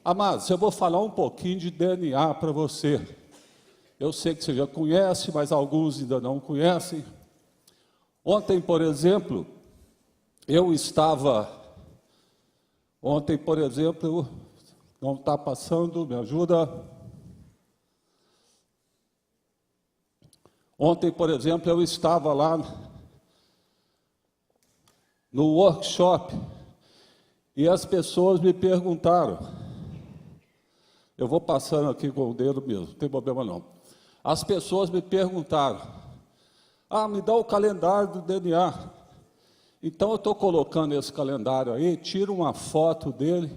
Amados, eu vou falar um pouquinho de DNA para você. Eu sei que você já conhece, mas alguns ainda não conhecem. Ontem, por exemplo, não está passando, me ajuda. Ontem, por exemplo, eu estava lá no workshop e as pessoas me perguntaram, eu vou passando aqui com o dedo mesmo, não tem problema não. As pessoas me perguntaram, me dá o calendário do DNA. Então eu estou colocando esse calendário aí, tiro uma foto dele,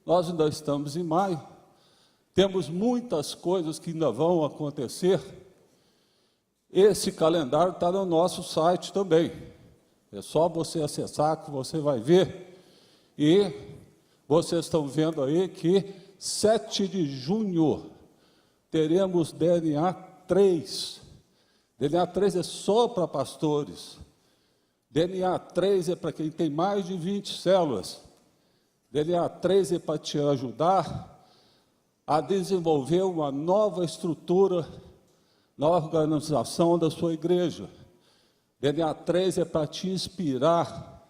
nós ainda estamos em maio, temos muitas coisas que ainda vão acontecer. Esse calendário está no nosso site também. É só você acessar que você vai ver. E vocês estão vendo aí que 7 de junho teremos DNA 3. DNA 3 é só para pastores. DNA 3 é para quem tem mais de 20 células. DNA 3 é para te ajudar a desenvolver uma nova estrutura na organização da sua igreja. DNA 3 é para te inspirar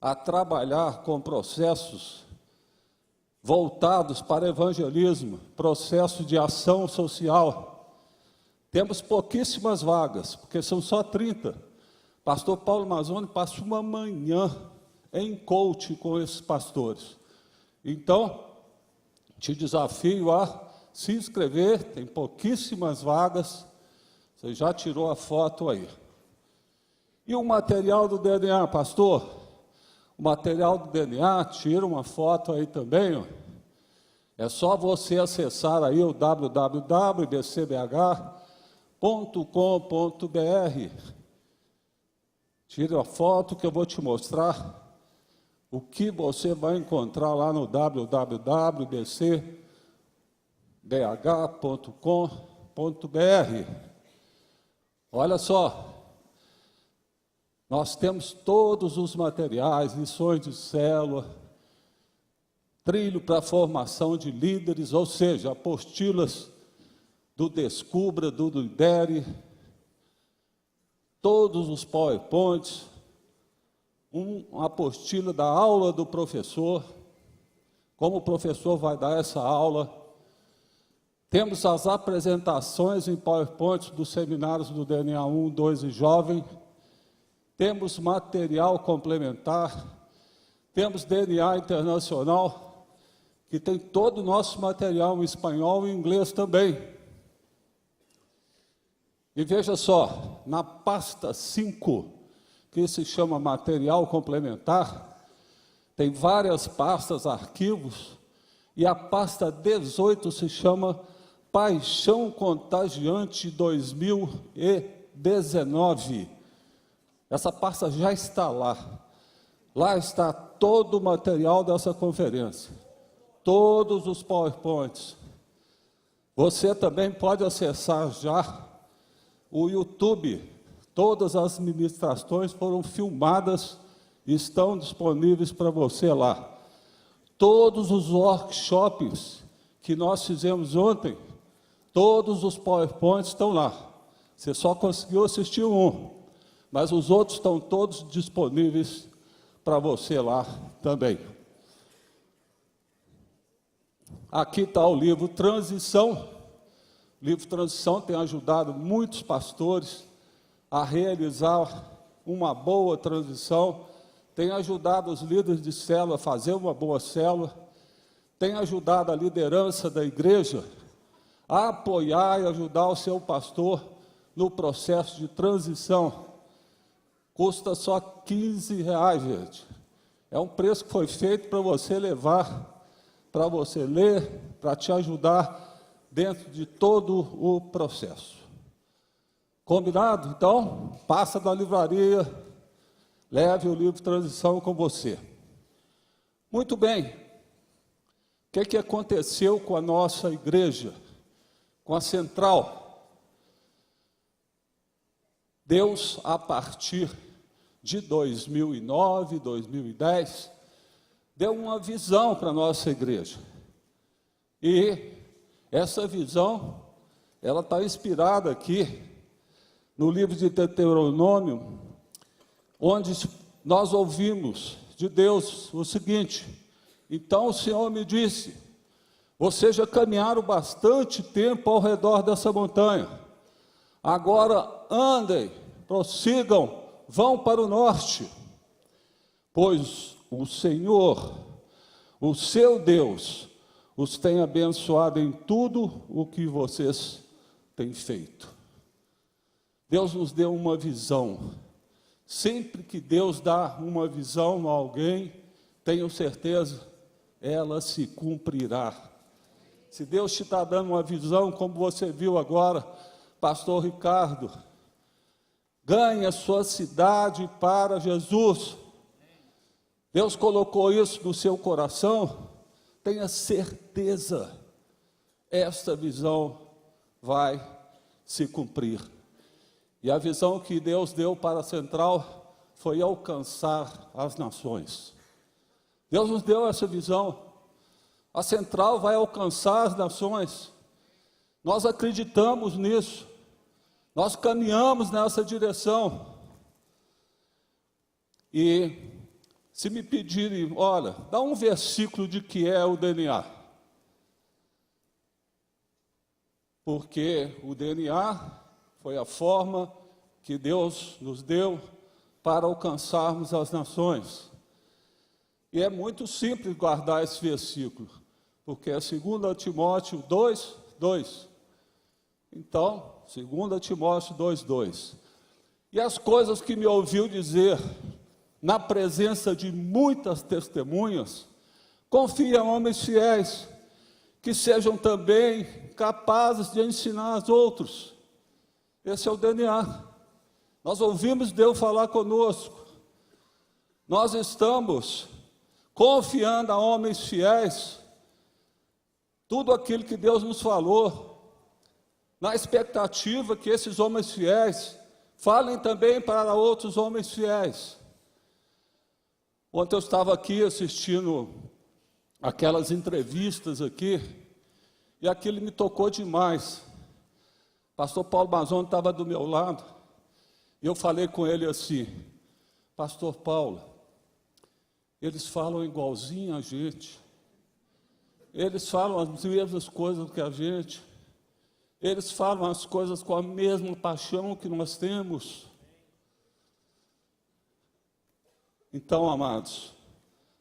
a trabalhar com processos voltados para evangelismo, processo de ação social. Temos pouquíssimas vagas, porque são só 30. Pastor Paulo Mazzoni passa uma manhã em coaching com esses pastores. Então, te desafio a se inscrever, tem pouquíssimas vagas, você já tirou a foto aí. E o material do DNA, pastor? O material do DNA, tira uma foto aí também, ó. É só você acessar aí o www.bcbh.com.br. Tira a foto que eu vou te mostrar o que você vai encontrar lá no www.bcbh.com.br. Olha só, nós temos todos os materiais, lições de célula, trilho para a formação de líderes, ou seja, apostilas do Descubra, do Lidere, todos os PowerPoints, uma apostila da aula do professor, como o professor vai dar essa aula. Temos as apresentações em PowerPoint dos seminários do DNA 1, 2 e Jovem. Temos material complementar. Temos DNA Internacional, que tem todo o nosso material em espanhol e em inglês também. E veja só, na pasta 5, que se chama material complementar, tem várias pastas, arquivos, e a pasta 18 se chama Paixão Contagiante 2019. Essa pasta já está lá. Lá está todo o material dessa conferência, todos os PowerPoints. Você também pode acessar já o YouTube. Todas as ministrações foram filmadas e estão disponíveis para você lá. Todos os workshops que nós fizemos ontem, todos os PowerPoints estão lá. Você só conseguiu assistir um, mas os outros estão todos disponíveis para você lá também. Aqui está o livro Transição. O livro Transição tem ajudado muitos pastores a realizar uma boa transição, tem ajudado os líderes de célula a fazer uma boa célula, tem ajudado a liderança da igreja a apoiar e ajudar o seu pastor no processo de transição. Custa só R$15, gente. É um preço que foi feito para você levar, para você ler, para te ajudar dentro de todo o processo. Combinado? Então, passa na livraria, leve o livro Transição com você. Muito bem. O que aconteceu com a nossa igreja, com a central? Deus, a partir de 2009, 2010, deu uma visão para a nossa igreja. E essa visão, ela está inspirada aqui no livro de Deuteronômio, onde nós ouvimos de Deus o seguinte: então o Senhor me disse, vocês já caminharam bastante tempo ao redor dessa montanha, agora andem, prossigam, vão para o norte, pois o Senhor, o seu Deus, os tem abençoado em tudo o que vocês têm feito. Deus nos deu uma visão. Sempre que Deus dá uma visão a alguém, tenho certeza, ela se cumprirá. Se Deus te está dando uma visão, como você viu agora, pastor Ricardo, ganhe a sua cidade para Jesus. Deus colocou isso no seu coração, tenha certeza, esta visão vai se cumprir. E a visão que Deus deu para a central foi alcançar as nações. Deus nos deu essa visão. A central vai alcançar as nações. Nós acreditamos nisso. Nós caminhamos nessa direção. E se me pedirem, olha, dá um versículo de que é o DNA. Porque o DNA foi a forma que Deus nos deu para alcançarmos as nações. E é muito simples guardar esse versículo, porque é 2 Timóteo 2:2. Então, 2 Timóteo 2:2. E as coisas que me ouviu dizer, na presença de muitas testemunhas, confia em homens fiéis, que sejam também capazes de ensinar aos outros. Esse é o DNA. Nós ouvimos Deus falar conosco. Nós estamos confiando a homens fiéis tudo aquilo que Deus nos falou, na expectativa que esses homens fiéis falem também para outros homens fiéis. Ontem eu estava aqui assistindo aquelas entrevistas aqui, e aquilo me tocou demais. Pastor Paulo Mazzoni estava do meu lado, e eu falei com ele assim: Pastor Paulo, eles falam igualzinho a gente, eles falam as mesmas coisas que a gente, eles falam as coisas com a mesma paixão que nós temos. Então, amados,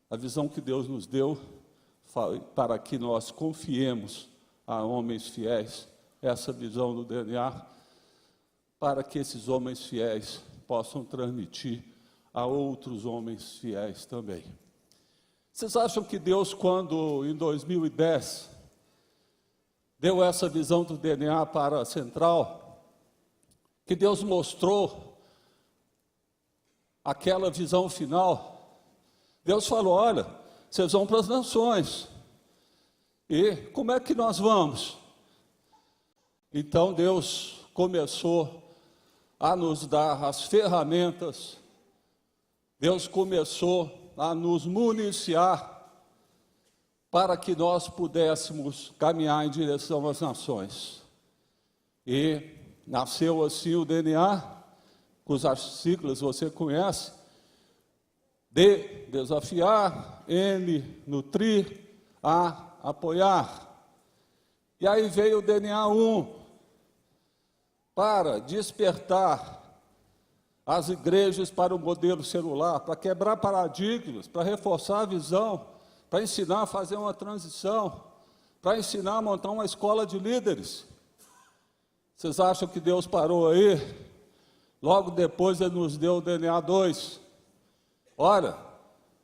a visão que Deus nos deu para que nós confiemos a homens fiéis, essa visão do DNA, para que esses homens fiéis possam transmitir a outros homens fiéis também. Vocês acham que Deus, quando em 2010 deu essa visão do DNA para a central, que Deus mostrou aquela visão final, Deus falou: olha, vocês vão para as nações, e como é que nós vamos? Então Deus começou a nos dar as ferramentas, Deus começou a nos municiar para que nós pudéssemos caminhar em direção às nações. E nasceu assim o DNA, cujas siglas você conhece: D, desafiar; N, nutrir; A, apoiar. E aí veio o DNA 1, para despertar as igrejas para o modelo celular, para quebrar paradigmas, para reforçar a visão, para ensinar a fazer uma transição, para ensinar a montar uma escola de líderes. Vocês acham que Deus parou aí? Logo depois Ele nos deu o DNA 2. Olha,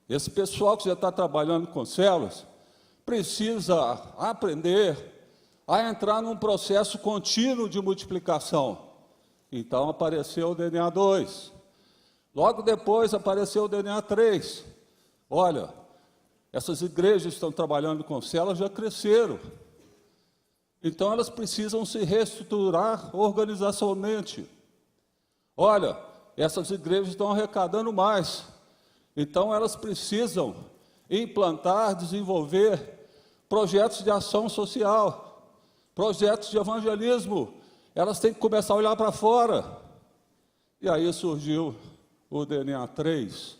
esse pessoal que já está trabalhando com células precisa aprender a entrar num processo contínuo de multiplicação. Então apareceu o DNA 2. Logo depois apareceu o DNA 3. Olha, essas igrejas que estão trabalhando com células já cresceram. Então elas precisam se reestruturar organizacionalmente. Olha, essas igrejas estão arrecadando mais. Então elas precisam implantar, desenvolver projetos de ação social, projetos de evangelismo. Elas têm que começar a olhar para fora. E aí surgiu o DNA 3.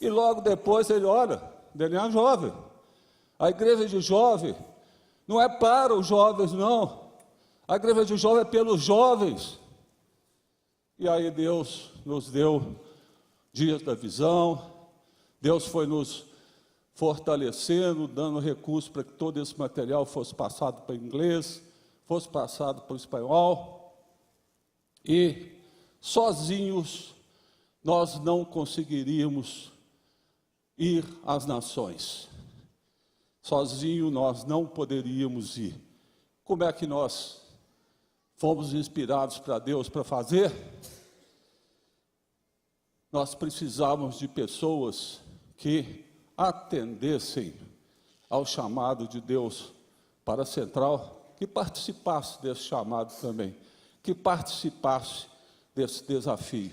E logo depois ele olha, DNA jovem. A igreja de jovem não é para os jovens, não. A igreja de jovem é pelos jovens. E aí Deus nos deu dias da visão, Deus foi nos fortalecendo, dando recursos para que todo esse material fosse passado para o inglês, fosse passado para o espanhol. E sozinhos nós não conseguiríamos ir às nações. Sozinho nós não poderíamos ir. Como é que nós fomos inspirados para Deus para fazer? Nós precisávamos de pessoas que atendessem ao chamado de Deus para a central, que participasse desse chamado também, que participasse desse desafio.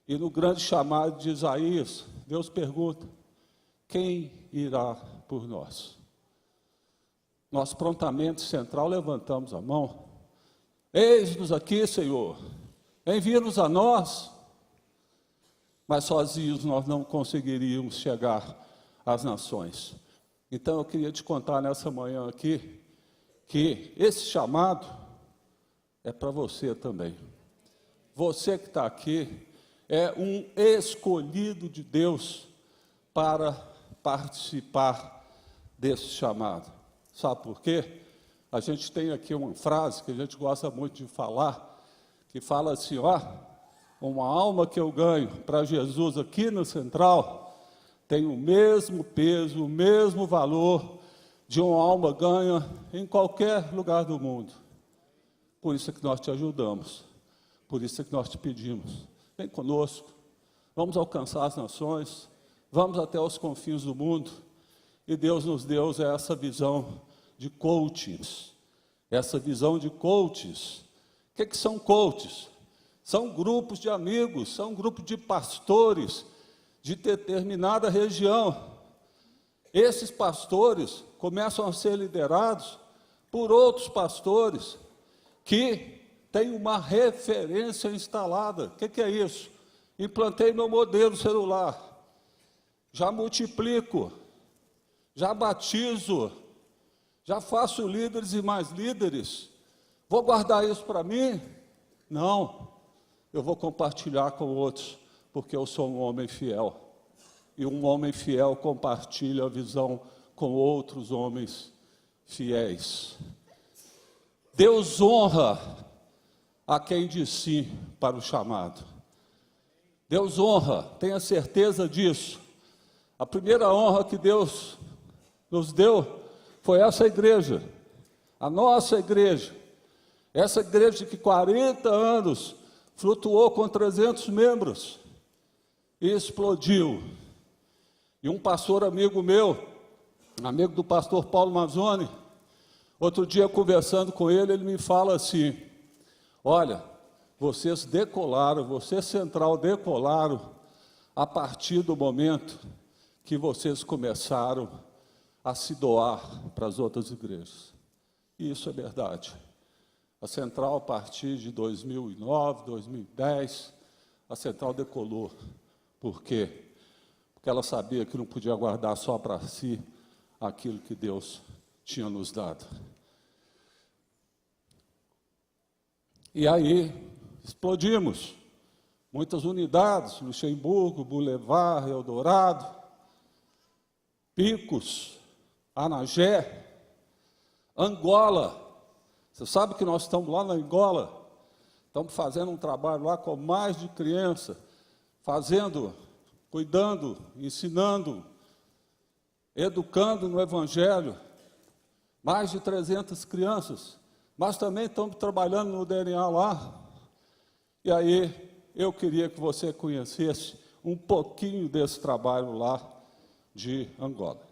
E no grande chamado de Isaías, Deus pergunta: quem irá por nós? Nós prontamente, central, levantamos a mão. Eis-nos aqui, Senhor, envia-nos a nós. Mas sozinhos nós não conseguiríamos chegar às nações. Então eu queria te contar nessa manhã aqui, que esse chamado é para você também. Você que está aqui é um escolhido de Deus para participar desse chamado. Sabe por quê? A gente tem aqui uma frase que a gente gosta muito de falar, que fala assim, ó: uma alma que eu ganho para Jesus aqui na central tem o mesmo peso, o mesmo valor de uma alma ganha em qualquer lugar do mundo. Por isso é que nós te ajudamos, por isso é que nós te pedimos: vem conosco, vamos alcançar as nações, vamos até os confins do mundo. E Deus nos deu essa visão de coaches, essa visão de coaches. O que são coaches? São grupos de amigos, são grupos de pastores de determinada região. Esses pastores começam a ser liderados por outros pastores que têm uma referência instalada. O que é isso? Implantei meu modelo celular, já multiplico, já batizo, já faço líderes e mais líderes. Vou guardar isso para mim? Não. Eu vou compartilhar com outros, porque eu sou um homem fiel. E um homem fiel compartilha a visão com outros homens fiéis. Deus honra a quem diz sim para o chamado. Deus honra, tenha certeza disso. A primeira honra que Deus nos deu foi essa igreja, a nossa igreja. Essa igreja que 40 anos flutuou com 300 membros e explodiu. E um pastor amigo meu, amigo do pastor Paulo Mazzoni, outro dia conversando com ele, ele me fala assim: olha, vocês decolaram, vocês central decolaram a partir do momento que vocês começaram a se doar para as outras igrejas. E isso é verdade. A central, a partir de 2009, 2010, a central decolou. Por quê? Porque ela sabia que não podia guardar só para si aquilo que Deus tinha nos dado. E aí, explodimos. Muitas unidades, Luxemburgo, Boulevard, Eldorado, Picos, Anagé, Angola. Você sabe que nós estamos lá na Angola, estamos fazendo um trabalho lá com mais de criança, cuidando, ensinando, educando no Evangelho, mais de 300 crianças, mas também estamos trabalhando no DNA lá. E aí, eu queria que você conhecesse um pouquinho desse trabalho lá de Angola.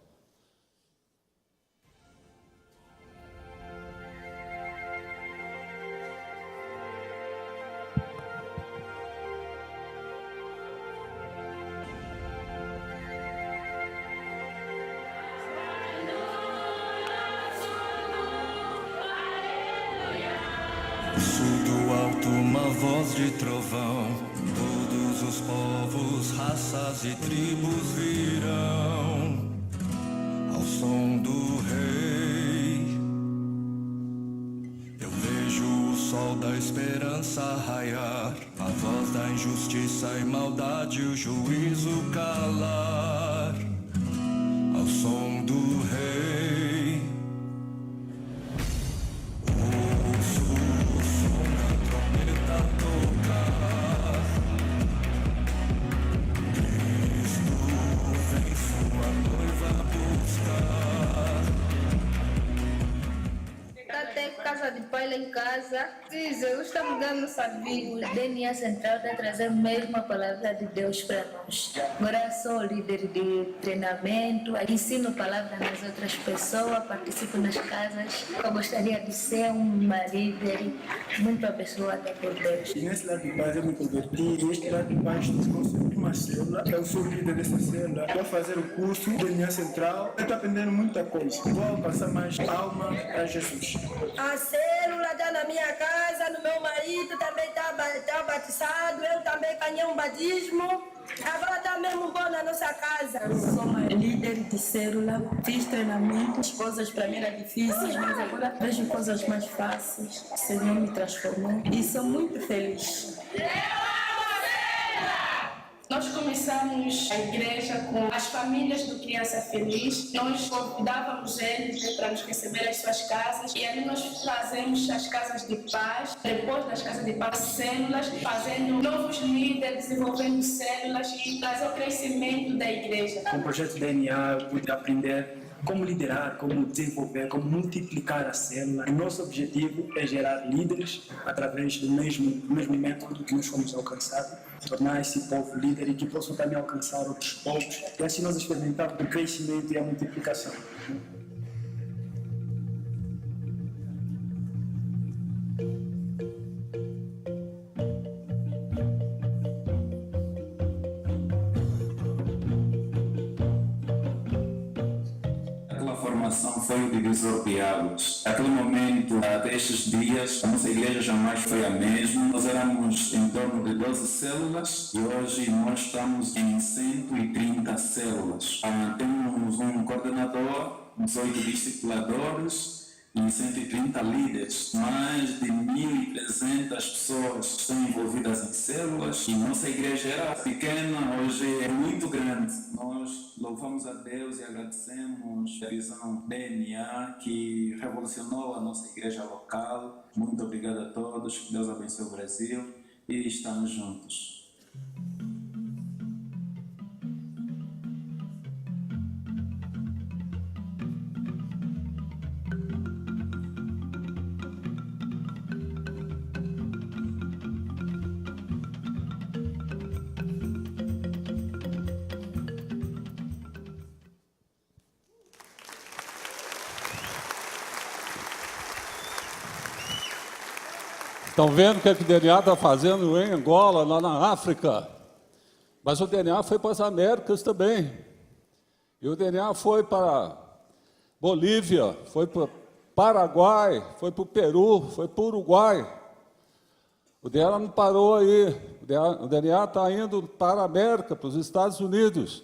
voz de trovão, todos os povos, raças e tribos virão ao som do rei. Eu vejo o sol da esperança raiar, a voz da injustiça e maldade, o juízo calar ao som do rei. Ouço o som da trombeta tocar, Cristo vem sua noiva buscar. Até casa de pai lá em casa. Sim, Jesus está mudando nossa vida. O DNA Central está trazendo mesmo a palavra de Deus para nós. Agora sou líder de treinamento, ensino a palavra nas outras pessoas, participo nas casas. Eu gostaria de ser uma líder muito abençoada por Deus. E nesse lado de paz eu me converti, e este lado de paz constitui uma célula. Eu sou líder dessa célula. Estou a fazer o curso de DNA Central. Eu estou aprendendo muita coisa. Vou alcançar mais alma a Jesus. A célula está na minha casa, no meu marido também está batizado, eu também ganhei um batismo. Agora está mesmo bom na nossa casa. Eu sou uma líder de célula, fiz treinamentos, coisas para mim eram difíceis, mas agora vejo coisas mais fáceis. O Senhor me transformou e sou muito feliz. Nós começamos a igreja com as famílias do Criança Feliz. Nós convidávamos eles para nos receber às suas casas e ali nós fazemos as casas de paz. Depois das casas de paz, células, fazendo novos líderes, desenvolvendo células e trazer o crescimento da igreja. Com o projeto DNA eu pude aprender como liderar, como desenvolver, como multiplicar a célula. O nosso objetivo é gerar líderes através do mesmo método que nós fomos alcançados, tornar esse povo líder e que possam também alcançar outros povos. E assim nós experimentamos o crescimento e a multiplicação. Foi o divisor de águas. Naquele momento, até estes dias, a nossa igreja jamais foi a mesma. Nós éramos em torno de 12 células e hoje nós estamos em 130 células. Temos um coordenador, 18 discipuladores e 130 líderes. Mais de 1.300 pessoas estão envolvidas em células e nossa igreja era pequena, hoje é muito grande. Nós louvamos a Deus e agradecemos a visão DNA que revolucionou a nossa igreja local. Muito obrigado a todos, que Deus abençoe o Brasil e estamos juntos. Estão vendo o que o DNA está fazendo em Angola, lá na África? Mas o DNA foi para as Américas também. E o DNA foi para Bolívia, foi para o Paraguai, foi para o Peru, foi para o Uruguai. O DNA não parou aí. O DNA está indo para a América, para os Estados Unidos.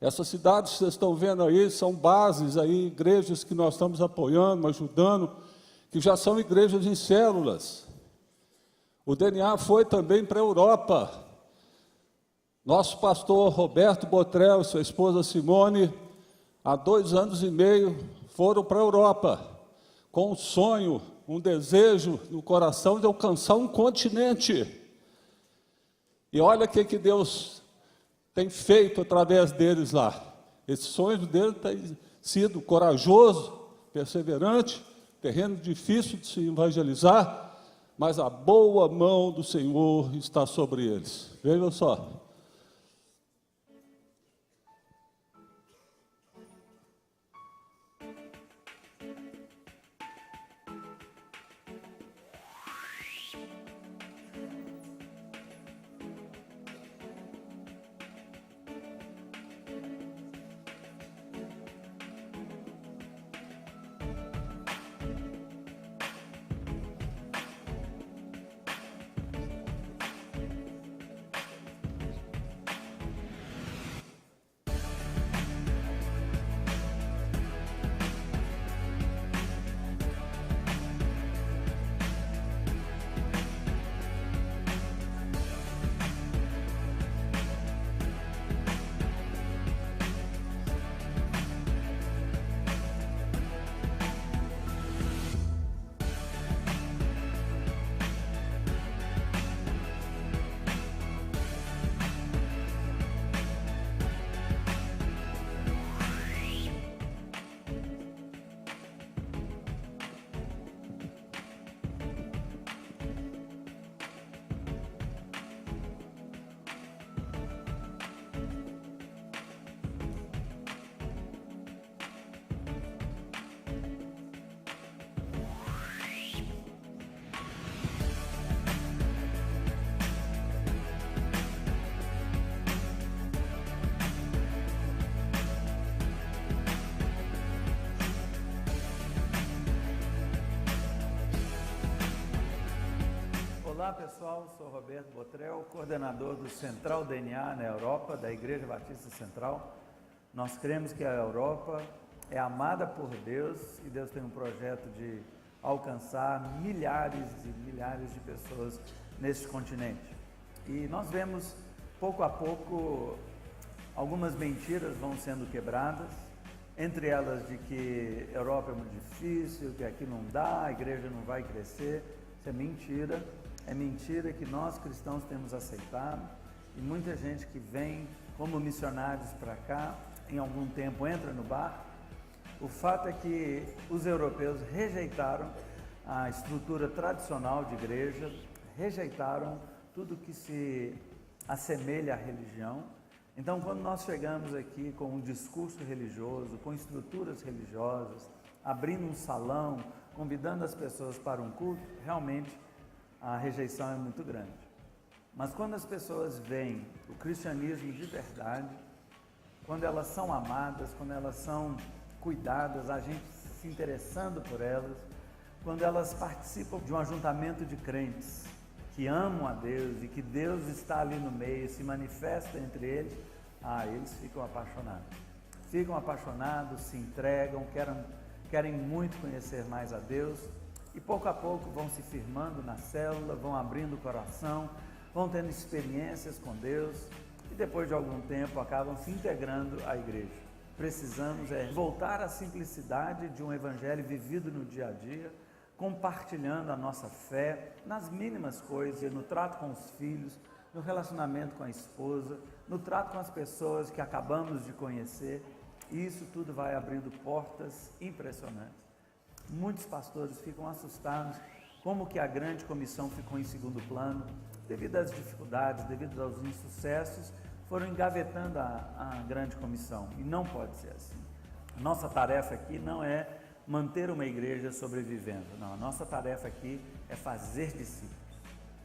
Essas cidades que vocês estão vendo aí são bases aí, igrejas que nós estamos apoiando, ajudando, que já são igrejas em células. O DNA foi também para a Europa. Nosso pastor Roberto Botrel e sua esposa Simone, há 2 anos e meio, foram para a Europa, com um sonho, um desejo no coração de alcançar um continente. E olha o que Deus tem feito através deles lá. Esse sonho deles tem sido corajoso, perseverante, terreno difícil de se evangelizar, mas a boa mão do Senhor está sobre eles. Vejam só. Olá pessoal, sou Roberto Botrel, coordenador do Central DNA na Europa, da Igreja Batista Central. Nós cremos que a Europa é amada por Deus e Deus tem um projeto de alcançar milhares e milhares de pessoas neste continente. E nós vemos, pouco a pouco, algumas mentiras vão sendo quebradas, entre elas de que a Europa é muito difícil, que aqui não dá, a igreja não vai crescer. Isso é mentira. É mentira que nós cristãos temos aceitado e muita gente que vem como missionários para cá, em algum tempo entra no barco. O fato é que os europeus rejeitaram a estrutura tradicional de igreja, rejeitaram tudo que se assemelha à religião. Então, quando nós chegamos aqui com um discurso religioso, com estruturas religiosas, abrindo um salão, convidando as pessoas para um culto, realmente a rejeição é muito grande. Mas quando as pessoas veem o cristianismo de verdade, quando elas são amadas, quando elas são cuidadas, a gente se interessando por elas, quando elas participam de um ajuntamento de crentes que amam a Deus e que Deus está ali no meio, se manifesta entre eles, eles ficam apaixonados, se entregam, querem muito conhecer mais a Deus. E pouco a pouco vão se firmando na célula, vão abrindo o coração, vão tendo experiências com Deus e depois de algum tempo acabam se integrando à igreja. Precisamos voltar à simplicidade de um evangelho vivido no dia a dia, compartilhando a nossa fé nas mínimas coisas, no trato com os filhos, no relacionamento com a esposa, no trato com as pessoas que acabamos de conhecer. E isso tudo vai abrindo portas impressionantes. Muitos pastores ficam assustados como que a grande comissão ficou em segundo plano, devido às dificuldades, devido aos insucessos, foram engavetando a grande comissão, e não pode ser assim. A nossa tarefa aqui não é manter uma igreja sobrevivendo, não, a nossa tarefa aqui é fazer discípulos.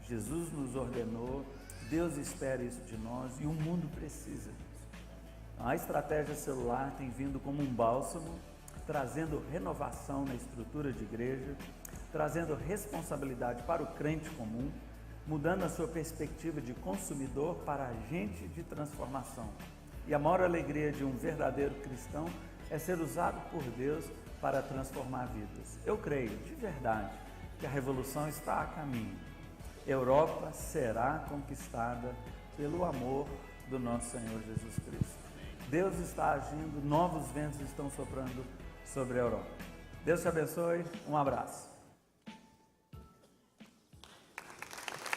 Jesus nos ordenou, Deus espera isso de nós e o mundo precisa disso. A estratégia celular tem vindo como um bálsamo, trazendo renovação na estrutura de igreja, trazendo responsabilidade para o crente comum, mudando a sua perspectiva de consumidor para agente de transformação. E a maior alegria de um verdadeiro cristão é ser usado por Deus para transformar vidas. Eu creio, de verdade, que a revolução está a caminho. Europa será conquistada pelo amor do nosso Senhor Jesus Cristo. Deus está agindo, novos ventos estão soprando sobre a Europa. Deus te abençoe, um abraço.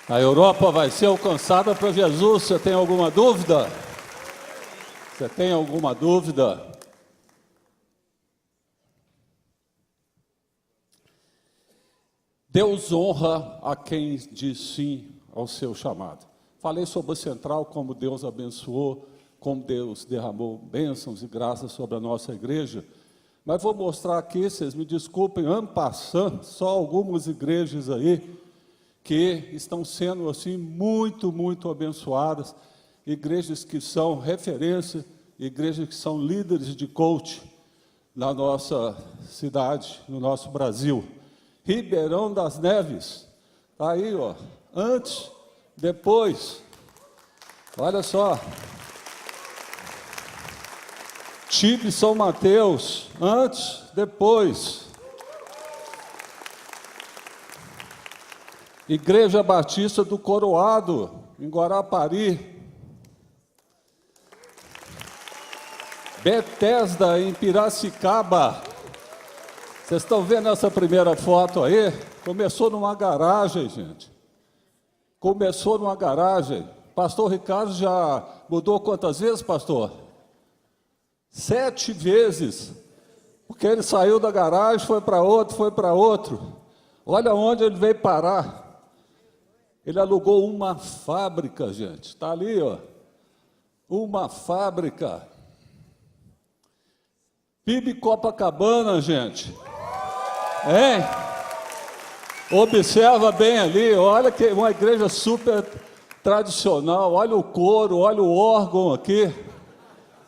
A Europa vai ser alcançada por Jesus. Você tem alguma dúvida? Você tem alguma dúvida? Deus honra a quem diz sim ao seu chamado. Falei sobre o Central, como Deus abençoou, como Deus derramou bênçãos e graças sobre a nossa igreja. Mas vou mostrar aqui, vocês me desculpem, en passant, só algumas igrejas aí que estão sendo assim muito, muito abençoadas, igrejas que são referência, igrejas que são líderes de coach na nossa cidade, no nosso Brasil. Ribeirão das Neves, tá aí, ó, antes, depois, olha só. Tibe São Mateus, antes, depois. Igreja Batista do Coroado, em Guarapari. Betesda, em Piracicaba. Vocês estão vendo essa primeira foto aí? Começou numa garagem, gente. Começou numa garagem. Pastor Ricardo já mudou quantas vezes, pastor? 7 vezes. Porque ele saiu da garagem, foi para outro, foi para outro. Olha onde ele veio parar. Ele alugou uma fábrica, gente. Está ali, ó. Uma fábrica. PIB Copacabana, gente. Hein? Observa bem ali, olha que uma igreja super tradicional, olha o coro, olha o órgão aqui,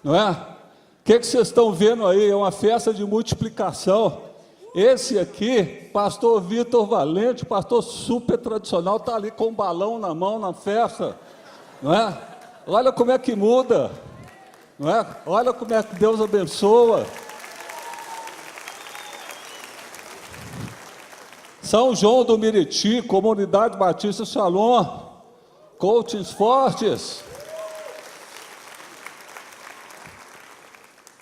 não é? O que vocês estão vendo aí? É uma festa de multiplicação. Esse aqui, pastor Vitor Valente, pastor super tradicional, está ali com um balão na mão na festa, não é? Olha como é que muda, não é? Olha como é que Deus abençoa. São João do Miriti, Comunidade Batista Shalom, coachings fortes.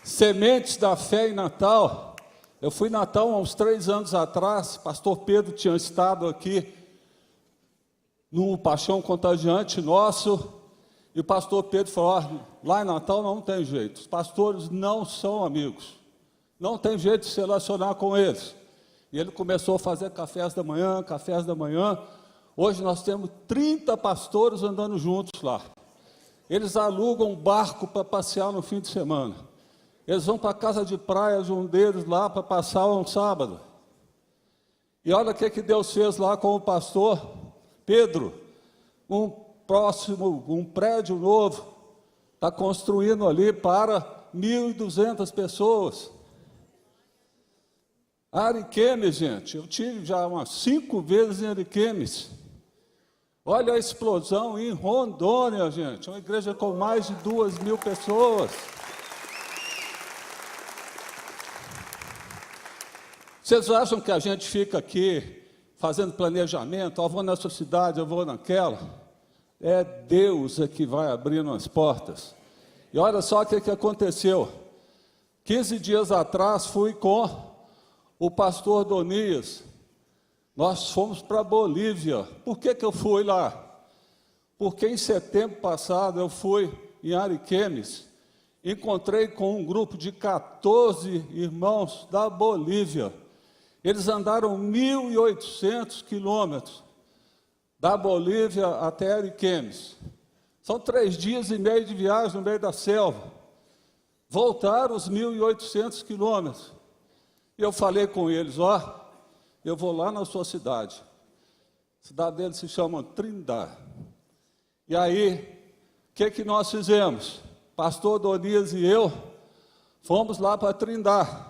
Sementes da Fé em Natal. Eu fui em Natal há uns 3 anos atrás, pastor Pedro tinha estado aqui no Paixão Contagiante nosso, e o pastor Pedro falou, lá em Natal não tem jeito, os pastores não são amigos, não tem jeito de se relacionar com eles. E ele começou a fazer cafés da manhã, hoje nós temos 30 pastores andando juntos lá. Eles alugam um barco para passear no fim de semana. Eles vão para a casa de praia de um deles lá para passar um sábado. E olha o que Deus fez lá com o pastor Pedro. Um prédio novo, está construindo ali para 1.200 pessoas. Ariquemes, gente, eu tive já umas 5 vezes em Ariquemes. Olha a explosão em Rondônia, gente, uma igreja com mais de 2.000 pessoas. Vocês acham que a gente fica aqui fazendo planejamento, eu vou nessa cidade, eu vou naquela? É Deus que vai abrindo as portas. E olha só o que aconteceu. 15 dias atrás fui com o pastor Donias. Nós fomos para a Bolívia. Por que eu fui lá? Porque em setembro passado eu fui em Ariquemes. Encontrei com um grupo de 14 irmãos da Bolívia. Eles andaram 1.800 quilômetros da Bolívia até Ariquemes. São 3 dias e meio de viagem no meio da selva. Voltaram os 1.800 quilômetros. E eu falei com eles, eu vou lá na sua cidade. A cidade deles se chama Trindade. E aí, o que nós fizemos? Pastor Donias e eu fomos lá para Trindade.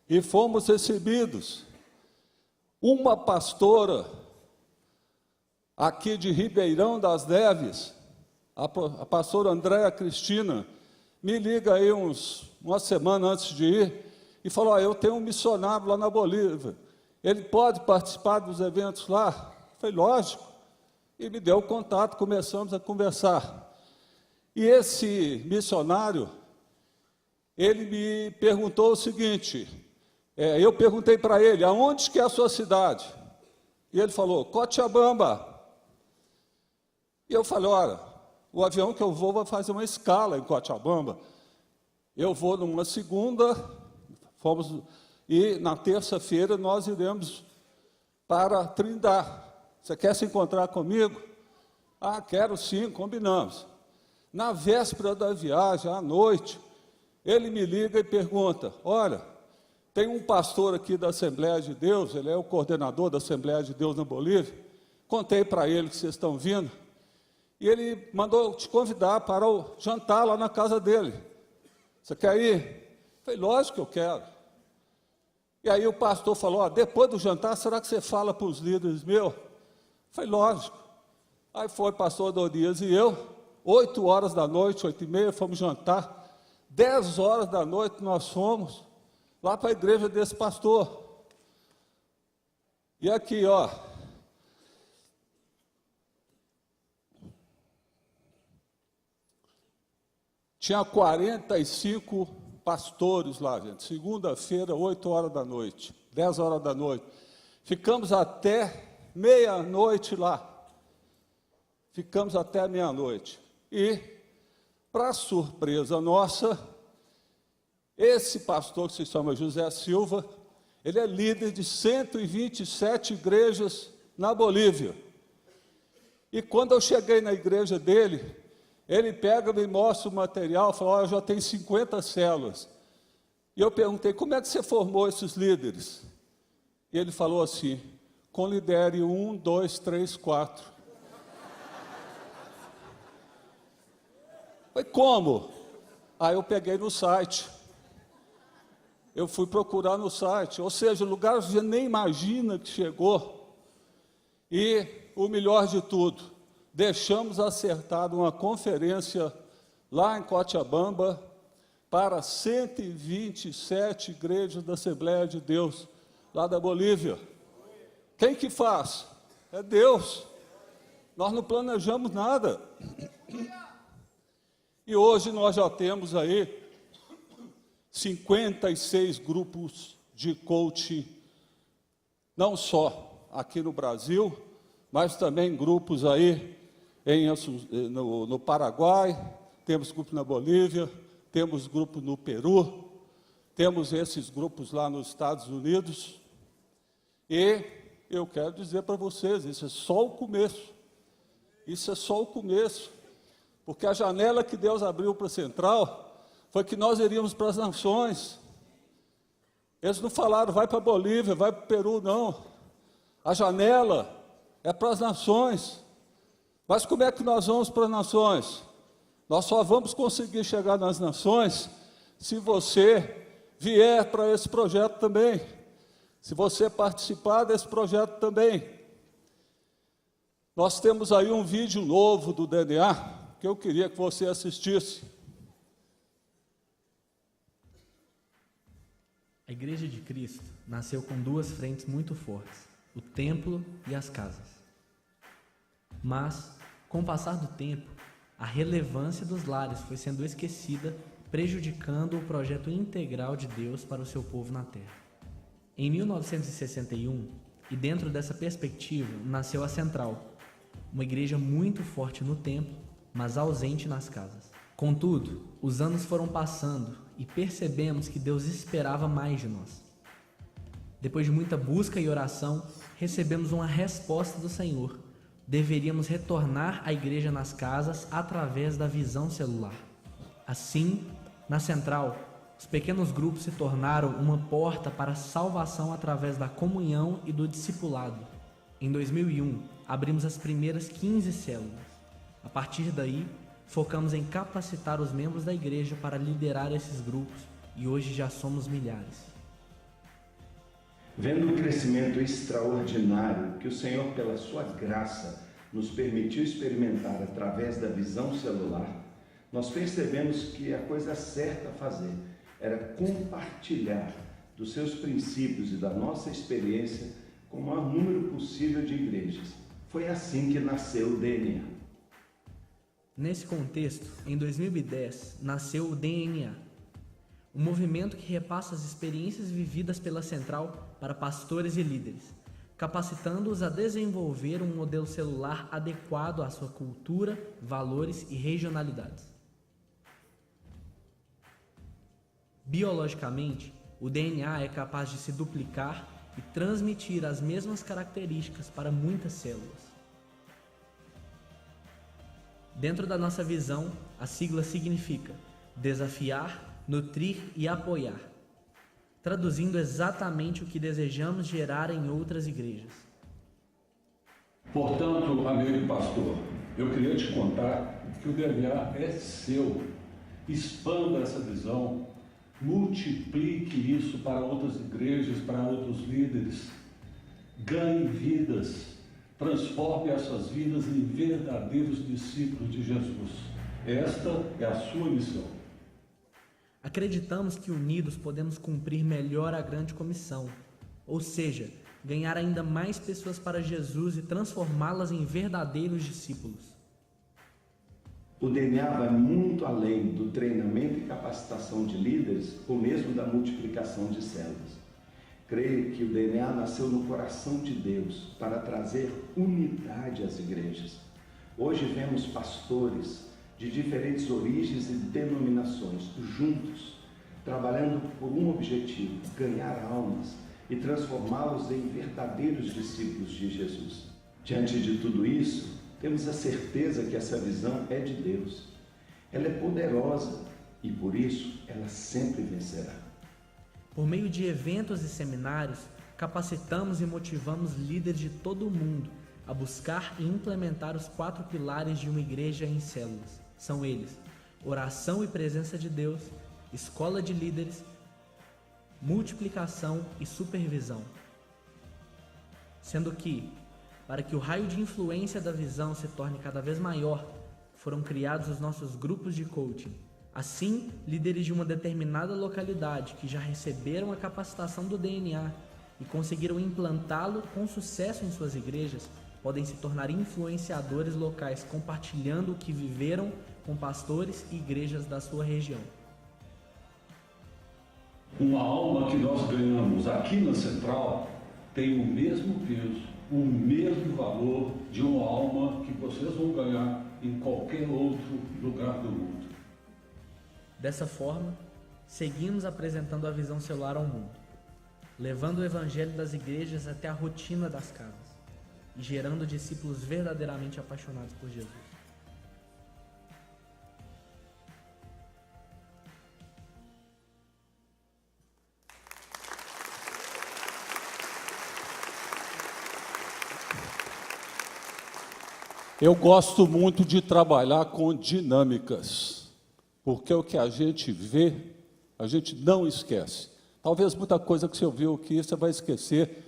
E fomos recebidos. Uma pastora aqui de Ribeirão das Neves, a pastora Andréa Cristina, me liga aí uma semana antes de ir, e falou, eu tenho um missionário lá na Bolívia, ele pode participar dos eventos lá? Foi lógico, e me deu o contato, começamos a conversar. E esse missionário, ele me perguntou o seguinte, eu perguntei para ele, aonde que é a sua cidade? E ele falou, Cochabamba. E eu falei, olha, o avião que eu vou vai fazer uma escala em Cochabamba. Eu vou numa segunda, e na terça-feira nós iremos para Trindade. Você quer se encontrar comigo? Quero sim, combinamos. Na véspera da viagem, à noite, ele me liga e pergunta, olha, tem um pastor aqui da Assembleia de Deus, ele é o coordenador da Assembleia de Deus na Bolívia, contei para ele que vocês estão vindo, e ele mandou te convidar para o jantar lá na casa dele. Você quer ir? Eu falei, lógico que eu quero. E aí o pastor falou, depois do jantar, será que você fala para os líderes meus? Eu falei, lógico. Aí foi o pastor Donias e eu, 8 horas da noite, 8h30, fomos jantar. 10 horas da noite nós fomos lá para a igreja desse pastor. E aqui, tinha 45 pastores lá, gente. Segunda-feira, 8 horas da noite, 10 horas da noite. Ficamos até meia-noite lá. Ficamos até meia-noite. E, para surpresa nossa, esse pastor que se chama José Silva, ele é líder de 127 igrejas na Bolívia. E quando eu cheguei na igreja dele, ele pega, me mostra o material, fala, eu já tenho 50 células. E eu perguntei, como é que você formou esses líderes? E ele falou assim, com lidere 1, 2, 3, 4. Falei, como? Aí eu peguei no site. eu fui procurar no site, ou seja, lugares que você nem imagina que chegou. E o melhor de tudo, deixamos acertada uma conferência lá em Cochabamba para 127 igrejas da Assembleia de Deus, lá da Bolívia. Quem que faz? É Deus. Nós não planejamos nada. E hoje nós já temos aí 56 grupos de coaching, não só aqui no Brasil, mas também grupos aí no Paraguai, temos grupo na Bolívia, temos grupo no Peru, temos esses grupos lá nos Estados Unidos. E eu quero dizer para vocês, isso é só o começo. Isso é só o começo. Porque a janela que Deus abriu para a Central foi que nós iríamos para as nações. Eles não falaram, vai para a Bolívia, vai para o Peru, não. A janela é para as nações. Mas como é que nós vamos para as nações? Nós só vamos conseguir chegar nas nações se você vier para esse projeto também. Se você participar desse projeto também. Nós temos aí um vídeo novo do DNA que eu queria que você assistisse. A Igreja de Cristo nasceu com duas frentes muito fortes, o templo e as casas. Mas, com o passar do tempo, a relevância dos lares foi sendo esquecida, prejudicando o projeto integral de Deus para o seu povo na terra. Em 1961, e dentro dessa perspectiva, nasceu a Central, uma igreja muito forte no templo, mas ausente nas casas. Contudo, os anos foram passando e percebemos que Deus esperava mais de nós. Depois de muita busca e oração, recebemos uma resposta do Senhor. Deveríamos retornar à igreja nas casas através da visão celular. Assim, na Central, os pequenos grupos se tornaram uma porta para a salvação através da comunhão e do discipulado. Em 2001, abrimos as primeiras 15 células. A partir daí, focamos em capacitar os membros da igreja para liderar esses grupos e hoje já somos milhares. Vendo o crescimento extraordinário que o Senhor, pela sua graça, nos permitiu experimentar através da visão celular, nós percebemos que a coisa certa a fazer era compartilhar dos seus princípios e da nossa experiência com o maior número possível de igrejas. Foi assim que nasceu o DNA. Nesse contexto, em 2010, nasceu o DNA, um movimento que repassa as experiências vividas pela Central para pastores e líderes, capacitando-os a desenvolver um modelo celular adequado à sua cultura, valores e regionalidades. Biologicamente, o DNA é capaz de se duplicar e transmitir as mesmas características para muitas células. Dentro da nossa visão, a sigla significa desafiar, nutrir e apoiar, traduzindo exatamente o que desejamos gerar em outras igrejas. Portanto, amigo pastor, eu queria te contar que o DNA é seu. Expanda essa visão, multiplique isso para outras igrejas, para outros líderes, ganhe vidas. Transforme essas vidas em verdadeiros discípulos de Jesus. Esta é a sua missão. Acreditamos que unidos podemos cumprir melhor a grande comissão, ou seja, ganhar ainda mais pessoas para Jesus e transformá-las em verdadeiros discípulos. O DNA vai muito além do treinamento e capacitação de líderes, ou mesmo da multiplicação de células. Creio que o DNA nasceu no coração de Deus para trazer unidade às igrejas. Hoje vemos pastores de diferentes origens e denominações juntos, trabalhando por um objetivo: ganhar almas e transformá-los em verdadeiros discípulos de Jesus. Diante de tudo isso, temos a certeza que essa visão é de Deus. Ela é poderosa e por isso ela sempre vencerá. Por meio de eventos e seminários, capacitamos e motivamos líderes de todo o mundo a buscar e implementar os 4 pilares de uma igreja em células. São eles: oração e presença de Deus, escola de líderes, multiplicação e supervisão. Sendo que, para que o raio de influência da visão se torne cada vez maior, foram criados os nossos grupos de coaching. Assim, líderes de uma determinada localidade que já receberam a capacitação do DNA e conseguiram implantá-lo com sucesso em suas igrejas, podem se tornar influenciadores locais, compartilhando o que viveram com pastores e igrejas da sua região. Uma alma que nós ganhamos aqui na Central tem o mesmo peso, o mesmo valor de uma alma que vocês vão ganhar em qualquer outro lugar do mundo. Dessa forma, seguimos apresentando a visão celular ao mundo, levando o evangelho das igrejas até a rotina das casas e gerando discípulos verdadeiramente apaixonados por Jesus. Eu gosto muito de trabalhar com dinâmicas, porque o que a gente vê, a gente não esquece. Talvez muita coisa que você ouviu aqui você vai esquecer,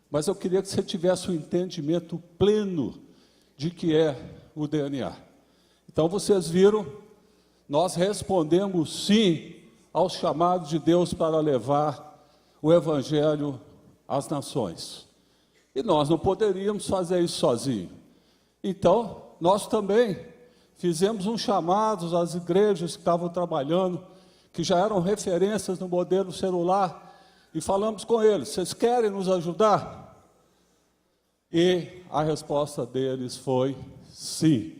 mas eu queria que você tivesse um entendimento pleno de que é o DNA. Então, vocês viram, nós respondemos sim ao chamado de Deus para levar o Evangelho às nações. E nós não poderíamos fazer isso sozinhos. Então, nós também fizemos um chamado às igrejas que estavam trabalhando, que já eram referências no modelo celular, e falamos com eles: vocês querem nos ajudar? E a resposta deles foi sim.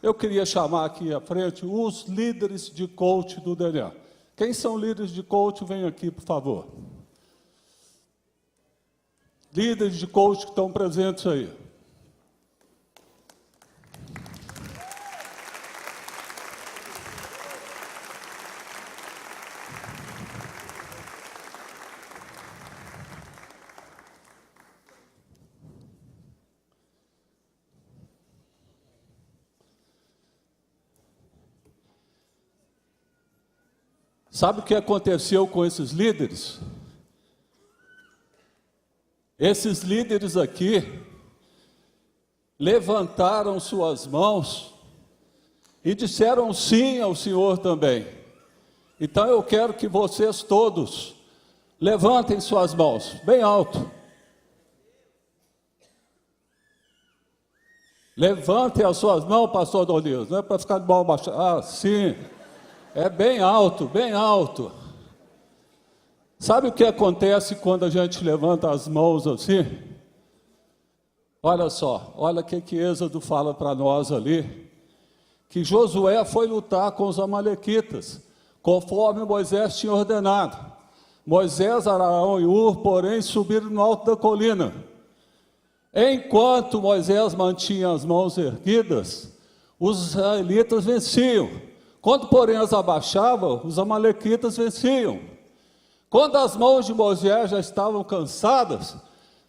Eu queria chamar aqui à frente os líderes de coach do DNA. Quem são líderes de coach? Vem aqui, por favor. Líderes de coach que estão presentes aí. Sabe o que aconteceu com esses líderes? Esses líderes aqui levantaram suas mãos e disseram sim ao Senhor também. Então eu quero que vocês todos levantem suas mãos bem alto. Levantem as suas mãos, pastor Donias, não é para ficar de mão baixada. Ah, sim. É bem alto, bem alto. Sabe o que acontece quando a gente levanta as mãos assim? Olha só, olha o que Êxodo fala para nós ali, que Josué foi lutar com os amalequitas, conforme Moisés tinha ordenado. Moisés, Arão e Hur, porém, subiram no alto da colina. Enquanto Moisés mantinha as mãos erguidas, os israelitas venciam. Quando, porém, as abaixavam, os amalequitas venciam. Quando as mãos de Moisés já estavam cansadas,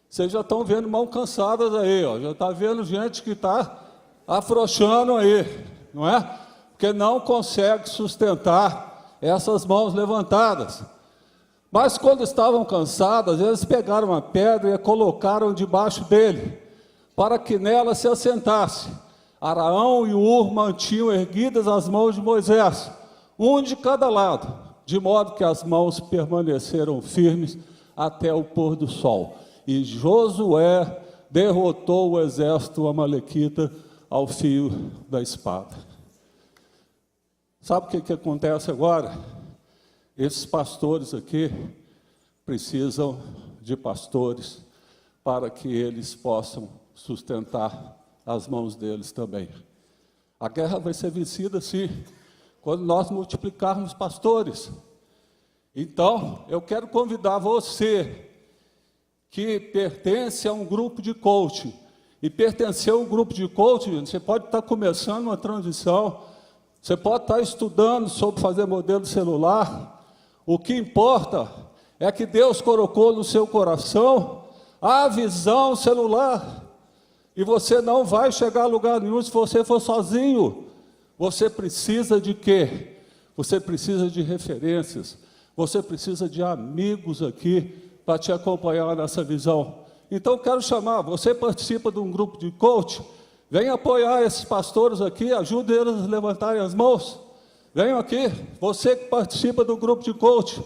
vocês já estão vendo mãos cansadas aí, ó, já está vendo gente que está afrouxando aí, não é? Porque não consegue sustentar essas mãos levantadas. Mas quando estavam cansadas, eles pegaram uma pedra e a colocaram debaixo dele, para que nela se assentasse. Arão e Hur mantinham erguidas as mãos de Moisés, um de cada lado, de modo que as mãos permaneceram firmes até o pôr do sol. E Josué derrotou o exército amalequita ao fio da espada. Sabe o que acontece agora? Esses pastores aqui precisam de pastores para que eles possam sustentar as mãos deles também. A guerra vai ser vencida sim, quando nós multiplicarmos pastores. Então, eu quero convidar você, que pertence a um grupo de coaching, e pertencer a um grupo de coaching, você pode estar começando uma transição, você pode estar estudando sobre fazer modelo celular. O que importa é que Deus colocou no seu coração a visão celular. E você não vai chegar a lugar nenhum se você for sozinho. Você precisa de quê? Você precisa de referências. Você precisa de amigos aqui para te acompanhar nessa visão. Então, quero chamar, você participa de um grupo de coach, venha apoiar esses pastores aqui, ajude eles a levantarem as mãos. Venham aqui, você que participa do grupo de coach,